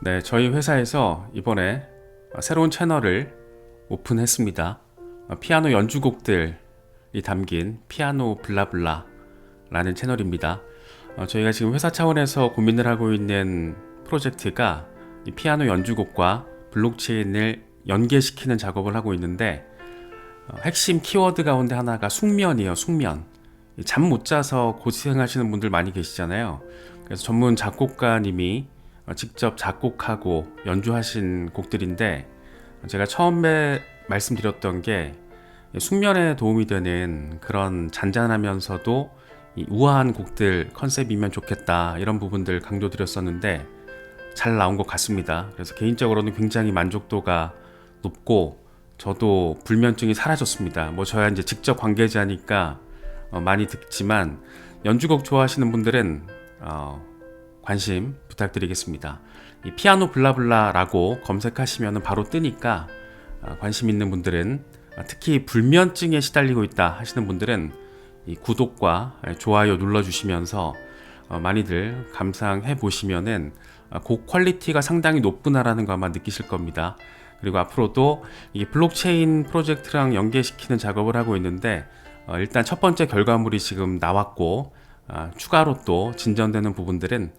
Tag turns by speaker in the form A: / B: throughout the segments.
A: 네, 저희 회사에서 이번에 새로운 채널을 오픈했습니다. 피아노 연주곡들이 담긴 피아노 블라블라 라는 채널입니다. 저희가 지금 회사 차원에서 고민을 하고 있는 프로젝트가 이 피아노 연주곡과 블록체인을 연계시키는 작업을 하고 있는데, 핵심 키워드 가운데 하나가 숙면이에요. 숙면. 잠 못 자서 고생하시는 분들 많이 계시잖아요. 그래서 전문 작곡가님이 직접 작곡하고 연주하신 곡들인데, 제가 처음에 말씀드렸던 게 숙면에 도움이 되는 그런 잔잔하면서도 이 우아한 곡들 컨셉이면 좋겠다, 이런 부분들 강조드렸었는데 잘 나온 것 같습니다. 그래서 개인적으로는 굉장히 만족도가 높고 저도 불면증이 사라졌습니다. 저야 이제 직접 관계자니까 많이 듣지만 연주곡 좋아하시는 분들은 관심 부탁드리겠습니다. 이 피아노 블라블라라고 검색하시면 바로 뜨니까 관심 있는 분들은, 특히 불면증에 시달리고 있다 하시는 분들은 이 구독과 좋아요 눌러주시면서 많이들 감상해 보시면은 곡 퀄리티가 상당히 높구나라는 거 아마 느끼실 겁니다. 그리고 앞으로도 이 블록체인 프로젝트랑 연계시키는 작업을 하고 있는데, 일단 첫 번째 결과물이 지금 나왔고, 추가로 또 진전되는 부분들은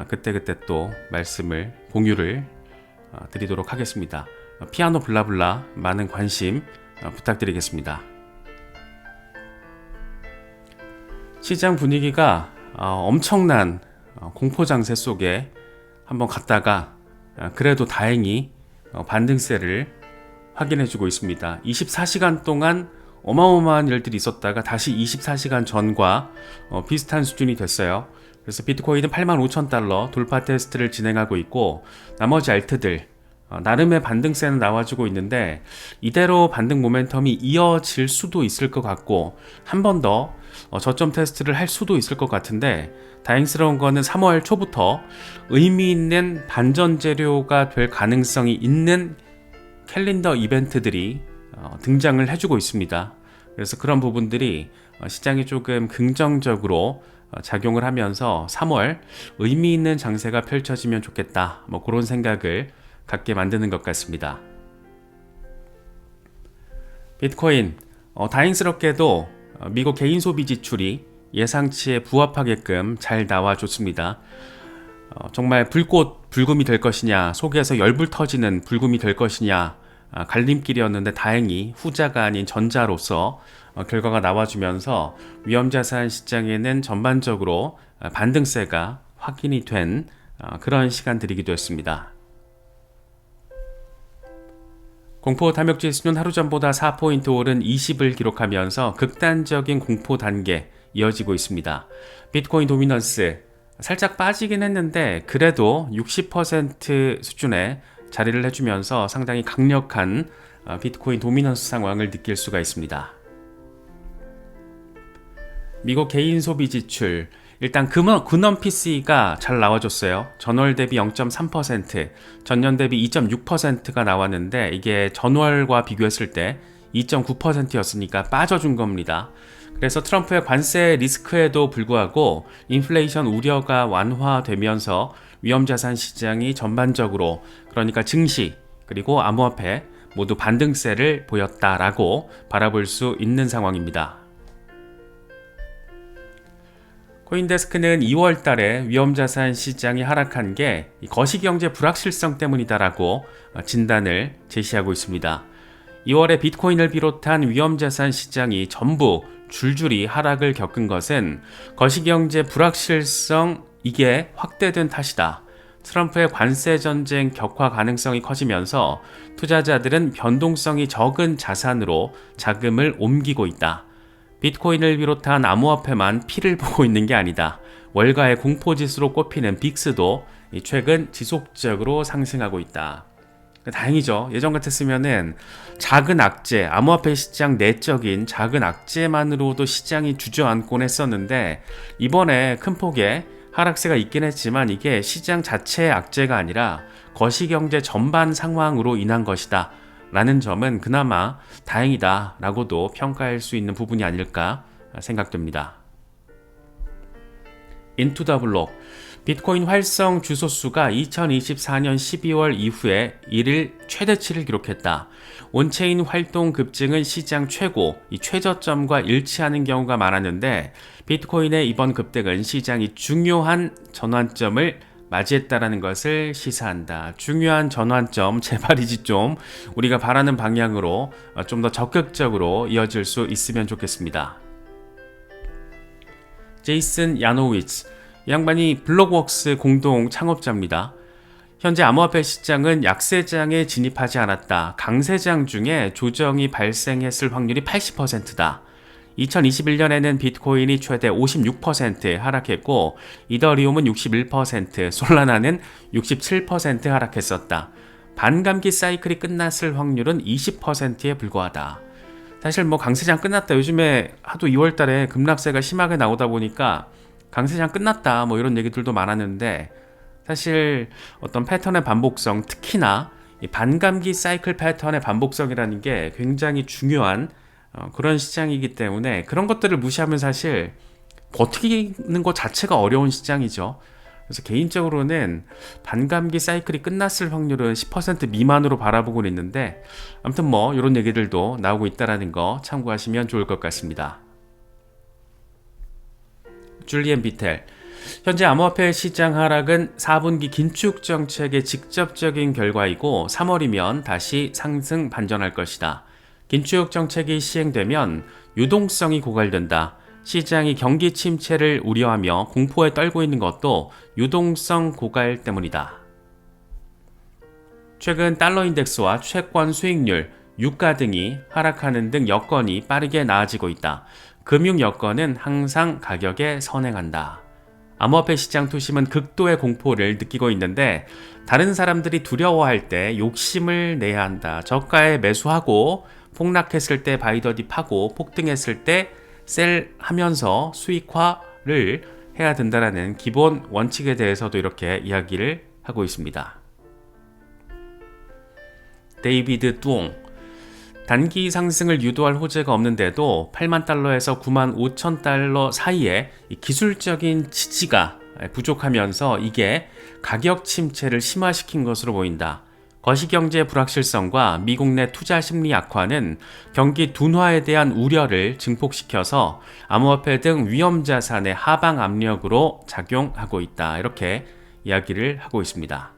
A: 그때그때 또 말씀을 공유를 드리도록 하겠습니다. 피아노 블라블라 많은 관심 부탁드리겠습니다. 시장 분위기가 엄청난 공포 장세 속에 한번 갔다가 그래도 다행히 반등세를 확인해주고 있습니다. 24시간 동안 어마어마한 일들이 있었다가 다시 24시간 전과 비슷한 수준이 됐어요. 그래서 비트코인은 85,000달러 돌파 테스트를 진행하고 있고, 나머지 알트들 나름의 반등세는 나와주고 있는데, 이대로 반등 모멘텀이 이어질 수도 있을 것 같고 한 번 더 저점 테스트를 할 수도 있을 것 같은데, 다행스러운 거는 3월 초부터 의미 있는 반전 재료가 될 가능성이 있는 캘린더 이벤트들이 등장을 해주고 있습니다. 그래서 그런 부분들이 시장에 조금 긍정적으로 작용을 하면서 3월 의미 있는 장세가 펼쳐지면 좋겠다, 그런 생각을 갖게 만드는 것 같습니다. 비트코인, 다행스럽게도 미국 개인 소비 지출이 예상치에 부합하게끔 잘 나와줬습니다. 정말 불꽃 불금이 될 것이냐, 속에서 열불 터지는 불금이 될 것이냐, 갈림길이었는데 다행히 후자가 아닌 전자로서 결과가 나와주면서 위험자산 시장에는 전반적으로 반등세가 확인이 된 그런 시간들이기도 했습니다. 공포 탐욕 지수는 하루 전보다 4포인트 오른 20을 기록하면서 극단적인 공포 단계 이어지고 있습니다. 비트코인 도미넌스 살짝 빠지긴 했는데 그래도 60% 수준에 자리를 해주면서 상당히 강력한 비트코인 도미넌스 상황을 느낄 수가 있습니다. 미국 개인 소비 지출, 일단 근원 PC가 잘 나와줬어요. 전월 대비 0.3%, 전년 대비 2.6%가 나왔는데, 이게 전월과 비교했을 때 2.9%였으니까 빠져준 겁니다. 그래서 트럼프의 관세 리스크에도 불구하고 인플레이션 우려가 완화되면서 위험자산 시장이 전반적으로, 그러니까 증시 그리고 암호화폐 모두 반등세를 보였다라고 바라볼 수 있는 상황입니다. 코인데스크는 2월 달에 위험자산 시장이 하락한 게 거시경제 불확실성 때문이다라고 진단을 제시하고 있습니다. 2월에 비트코인을 비롯한 위험자산 시장이 전부 줄줄이 하락을 겪은 것은 거시경제 불확실성, 이게 확대된 탓이다. 트럼프의 관세 전쟁 격화 가능성이 커지면서 투자자들은 변동성이 적은 자산으로 자금을 옮기고 있다. 비트코인을 비롯한 암호화폐만 피를 보고 있는 게 아니다. 월가의 공포지수로 꼽히는 빅스도 최근 지속적으로 상승하고 있다. 다행이죠. 예전 같았으면은 작은 악재, 암호화폐 시장 내적인 작은 악재만으로도 시장이 주저앉곤 했었는데, 이번에 큰 폭의 하락세가 있긴 했지만 이게 시장 자체의 악재가 아니라 거시경제 전반 상황으로 인한 것이다 라는 점은 그나마 다행이다 라고도 평가할 수 있는 부분이 아닐까 생각됩니다. 인투 더 블록, 비트코인 활성 주소수가 2024년 12월 이후에 1일 최대치를 기록했다. 온체인 활동 급증은 시장 최고, 이 최저점과 일치하는 경우가 많았는데 비트코인의 이번 급등은 시장이 중요한 전환점을 맞이했다라는 것을 시사한다. 중요한 전환점, 제발이지 좀 우리가 바라는 방향으로 좀 더 적극적으로 이어질 수 있으면 좋겠습니다. 제이슨 야노위츠, 이 양반이 블록웍스 공동 창업자입니다. 현재 암호화폐 시장은 약세장에 진입하지 않았다. 강세장 중에 조정이 발생했을 확률이 80%다. 2021년에는 비트코인이 최대 56% 하락했고 이더리움은 61%, 솔라나는 67% 하락했었다. 반감기 사이클이 끝났을 확률은 20%에 불과하다. 사실 강세장 끝났다. 요즘에 하도 2월달에 급락세가 심하게 나오다 보니까 강세장 끝났다 이런 얘기들도 많았는데 사실 어떤 패턴의 반복성, 특히나 이 반감기 사이클 패턴의 반복성이라는 게 굉장히 중요한 그런 시장이기 때문에 그런 것들을 무시하면 사실 버티는 것 자체가 어려운 시장이죠. 그래서 개인적으로는 반감기 사이클이 끝났을 확률은 10% 미만으로 바라보고 있는데 아무튼 이런 얘기들도 나오고 있다는 거 참고하시면 좋을 것 같습니다. 줄리엔 비텔, 현재 암호화폐 시장 하락은 4분기 긴축 정책의 직접적인 결과이고 3월이면 다시 상승 반전할 것이다. 긴축 정책이 시행되면 유동성이 고갈된다. 시장이 경기 침체를 우려하며 공포에 떨고 있는 것도 유동성 고갈 때문이다. 최근 달러 인덱스와 채권 수익률, 유가 등이 하락하는 등 여건이 빠르게 나아지고 있다. 금융 여건은 항상 가격에 선행한다. 암호화폐 시장 투심은 극도의 공포를 느끼고 있는데 다른 사람들이 두려워할 때 욕심을 내야 한다. 저가에 매수하고 폭락했을 때 바이더딥하고 폭등했을 때 셀하면서 수익화를 해야 된다는 기본 원칙에 대해서도 이렇게 이야기를 하고 있습니다. 데이비드 뚱, 단기 상승을 유도할 호재가 없는데도 8만 달러에서 9만 5천 달러 사이에 기술적인 지지가 부족하면서 이게 가격 침체를 심화시킨 것으로 보인다. 거시경제 불확실성과 미국 내 투자 심리 약화는 경기 둔화에 대한 우려를 증폭시켜서 암호화폐 등 위험 자산의 하방 압력으로 작용하고 있다. 이렇게 이야기를 하고 있습니다.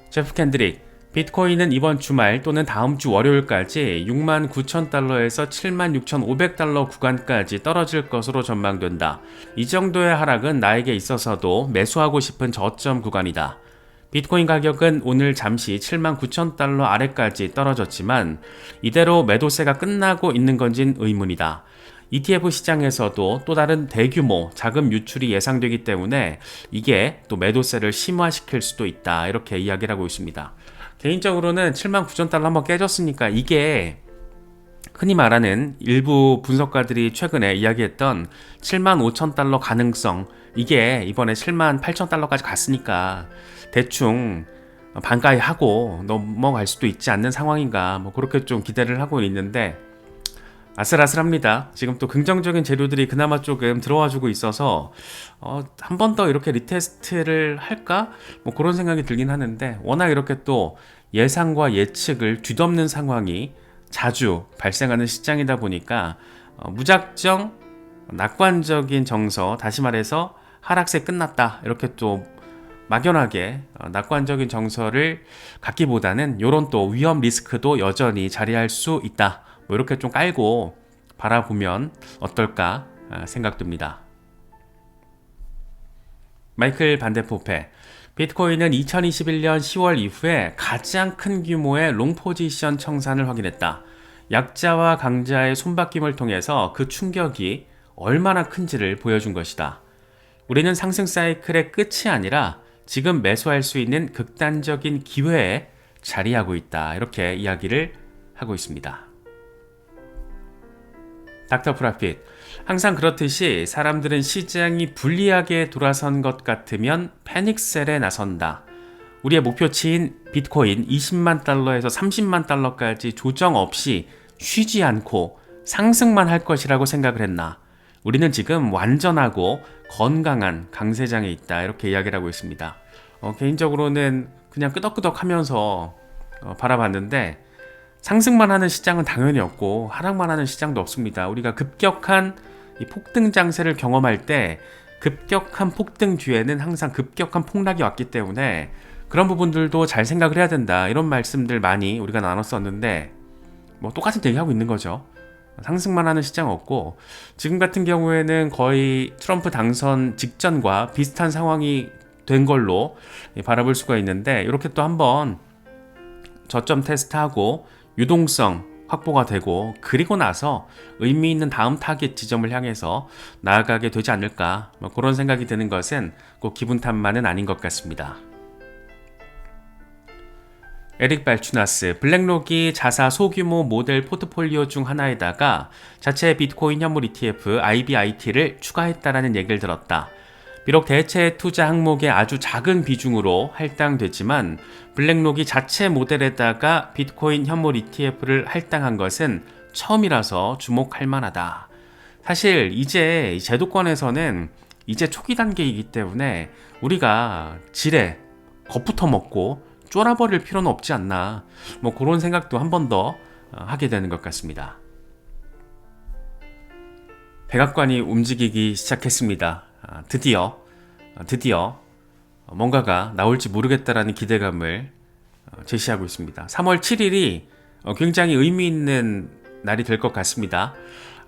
A: 제프 캔드릭, 비트코인은 이번 주말 또는 다음 주 월요일까지 6만 9천 달러에서 7만 6,500달러 구간까지 떨어질 것으로 전망된다. 이 정도의 하락은 나에게 있어서도 매수하고 싶은 저점 구간이다. 비트코인 가격은 오늘 잠시 7만 9천 달러 아래까지 떨어졌지만 이대로 매도세가 끝나고 있는 건진 의문이다. ETF 시장에서도 또 다른 대규모 자금 유출이 예상되기 때문에 이게 또 매도세를 심화시킬 수도 있다. 이렇게 이야기를 하고 있습니다. 개인적으로는 7만 9천 달러 한번 깨졌으니까 이게 흔히 말하는 일부 분석가들이 최근에 이야기했던 7만 5천 달러 가능성, 이게 이번에 7만 8천 달러까지 갔으니까 대충 반가이 하고 넘어갈 수도 있지 않는 상황인가 그렇게 좀 기대를 하고 있는데 아슬아슬합니다. 지금 또 긍정적인 재료들이 그나마 조금 들어와주고 있어서 한 번 더 이렇게 리테스트를 할까? 그런 생각이 들긴 하는데 워낙 이렇게 또 예상과 예측을 뒤덮는 상황이 자주 발생하는 시장이다 보니까 무작정 낙관적인 정서, 다시 말해서 하락세 끝났다 이렇게 또 막연하게 낙관적인 정서를 갖기보다는 이런 또 위험 리스크도 여전히 자리할 수 있다. 이렇게 좀 깔고 바라보면 어떨까 생각됩니다. 마이클 반데포페, 비트코인은 2021년 10월 이후에 가장 큰 규모의 롱 포지션 청산을 확인했다. 약자와 강자의 손바뀜을 통해서 그 충격이 얼마나 큰지를 보여준 것이다. 우리는 상승 사이클의 끝이 아니라 지금 매수할 수 있는 극단적인 기회에 자리하고 있다. 이렇게 이야기를 하고 있습니다. 닥터 프라핏, 항상 그렇듯이 사람들은 시장이 불리하게 돌아선 것 같으면 패닉셀에 나선다. 우리의 목표치인 비트코인 20만 달러에서 30만 달러까지 조정 없이 쉬지 않고 상승만 할 것이라고 생각을 했나? 우리는 지금 완전하고 건강한 강세장에 있다, 이렇게 이야기를 하고 있습니다. 개인적으로는 그냥 끄덕끄덕 하면서 바라봤는데, 상승만 하는 시장은 당연히 없고 하락만 하는 시장도 없습니다. 우리가 급격한 이 폭등 장세를 경험할 때 급격한 폭등 뒤에는 항상 급격한 폭락이 왔기 때문에 그런 부분들도 잘 생각을 해야 된다, 이런 말씀들 많이 우리가 나눴었는데, 뭐 똑같은 얘기하고 있는 거죠. 상승만 하는 시장 없고, 지금 같은 경우에는 거의 트럼프 당선 직전과 비슷한 상황이 된 걸로 바라볼 수가 있는데, 이렇게 또 한번 저점 테스트하고 유동성 확보가 되고, 그리고 나서 의미 있는 다음 타겟 지점을 향해서 나아가게 되지 않을까, 그런 생각이 드는 것은 꼭 기분 탓만은 아닌 것 같습니다. 에릭 발추나스, 블랙록이 자사 소규모 모델 포트폴리오 중 하나에다가 자체 비트코인 현물 ETF IBIT를 추가했다라는 얘기를 들었다. 비록 대체 투자 항목의 아주 작은 비중으로 할당되지만 블랙록이 자체 모델에다가 비트코인 현물 ETF를 할당한 것은 처음이라서 주목할 만하다. 사실 이제 제도권에서는 이제 초기 단계이기 때문에 우리가 지레 겁부터 먹고 쫄아버릴 필요는 없지 않나, 그런 생각도 한 번 더 하게 되는 것 같습니다. 백악관이 움직이기 시작했습니다. 드디어 뭔가가 나올지 모르겠다라는 기대감을 제시하고 있습니다. 3월 7일이 굉장히 의미 있는 날이 될 것 같습니다.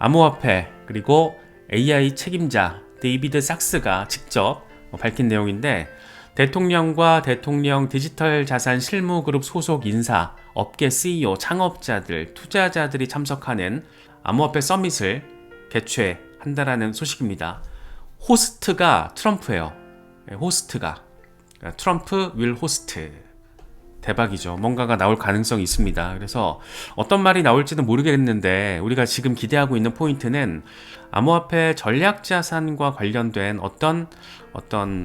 A: 암호화폐 그리고 AI 책임자 데이비드 sak스가 직접 밝힌 내용인데, 대통령과 대통령 디지털 자산 실무그룹 소속 인사, 업계 CEO, 창업자들, 투자자들이 참석하는 암호화폐 서밋을 개최한다라는 소식입니다. 호스트가 트럼프예요. 호스트가 트럼프 윌 호스트. 대박이죠. 뭔가가 나올 가능성이 있습니다. 그래서 어떤 말이 나올지는 모르겠는데, 우리가 지금 기대하고 있는 포인트는 암호화폐 전략자산과 관련된 어떤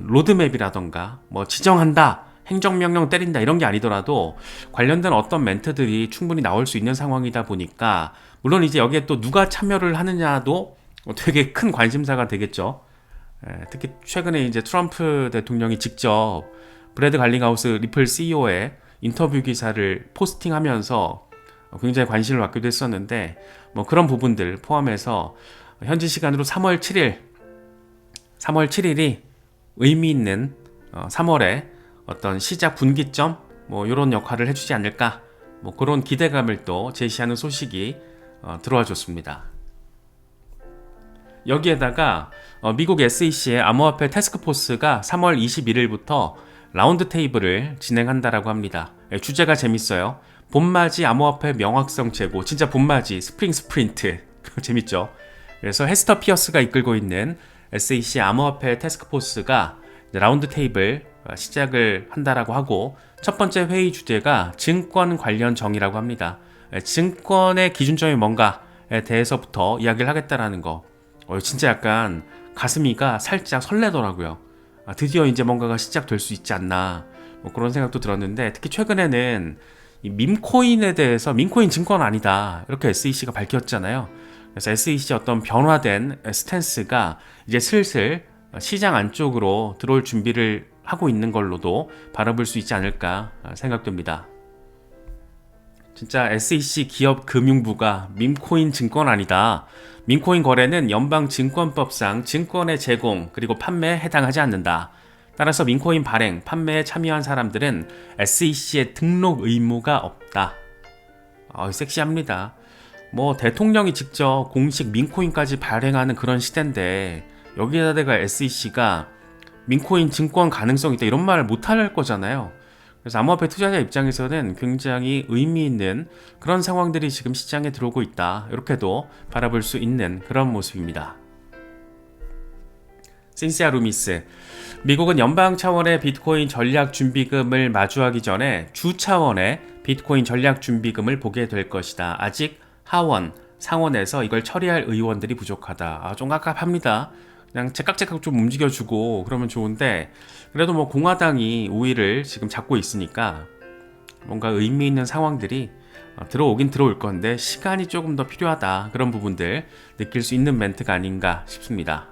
A: 로드맵이라던가 지정한다, 행정명령 때린다, 이런 게 아니더라도 관련된 어떤 멘트들이 충분히 나올 수 있는 상황이다 보니까, 물론 이제 여기에 또 누가 참여를 하느냐도 되게 큰 관심사가 되겠죠. 특히 최근에 이제 트럼프 대통령이 직접 브래드 갈링하우스 리플 CEO의 인터뷰 기사를 포스팅하면서 굉장히 관심을 받기도 했었는데, 그런 부분들 포함해서 현지 시간으로 3월 7일이 의미 있는 3월의 어떤 시작 분기점, 이런 역할을 해주지 않을까, 그런 기대감을 또 제시하는 소식이 들어와 줬습니다. 여기에다가 미국 SEC의 암호화폐 태스크포스가 3월 21일부터 라운드 테이블을 진행한다라고 합니다. 주제가 재밌어요. 봄맞이 암호화폐 명확성 제고. 진짜 봄맞이 스프링 스프린트. 재밌죠? 그래서 헤스터 피어스가 이끌고 있는 SEC 암호화폐 태스크포스가 라운드 테이블 시작을 한다라고 하고, 첫 번째 회의 주제가 증권 관련 정의라고 합니다. 증권의 기준점이 뭔가에 대해서부터 이야기를 하겠다라는 거. 진짜 약간 가슴이가 살짝 설레더라고요. 드디어 이제 뭔가가 시작될 수 있지 않나, 그런 생각도 들었는데, 특히 최근에는 이 밈코인에 대해서 밈코인 증권 아니다, 이렇게 SEC가 밝혔잖아요. 그래서 SEC 어떤 변화된 스탠스가 이제 슬슬 시장 안쪽으로 들어올 준비를 하고 있는 걸로도 바라볼 수 있지 않을까 생각됩니다. 진짜 SEC 기업금융부가 밈코인 증권 아니다, 밈코인 거래는 연방증권법상 증권의 제공 그리고 판매에 해당하지 않는다. 따라서 밈코인 발행, 판매에 참여한 사람들은 SEC에 등록 의무가 없다. 섹시합니다. 대통령이 직접 공식 밈코인까지 발행하는 그런 시대인데, 여기에다가 SEC가 밈코인 증권 가능성이 있다, 이런 말을 못할 거잖아요. 그래서 암호화폐 투자자 입장에서는 굉장히 의미 있는 그런 상황들이 지금 시장에 들어오고 있다, 이렇게도 바라볼 수 있는 그런 모습입니다. 신시아 루미스, 미국은 연방 차원의 비트코인 전략 준비금을 마주하기 전에 주 차원의 비트코인 전략 준비금을 보게 될 것이다. 아직 하원, 상원에서 이걸 처리할 의원들이 부족하다. 좀 깝깝합니다. 그냥 제깍제깍 좀 움직여주고 그러면 좋은데, 그래도 공화당이 우위를 지금 잡고 있으니까 뭔가 의미 있는 상황들이 들어오긴 들어올 건데 시간이 조금 더 필요하다, 그런 부분들 느낄 수 있는 멘트가 아닌가 싶습니다.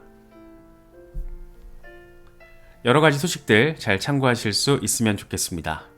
A: 여러 가지 소식들 잘 참고하실 수 있으면 좋겠습니다.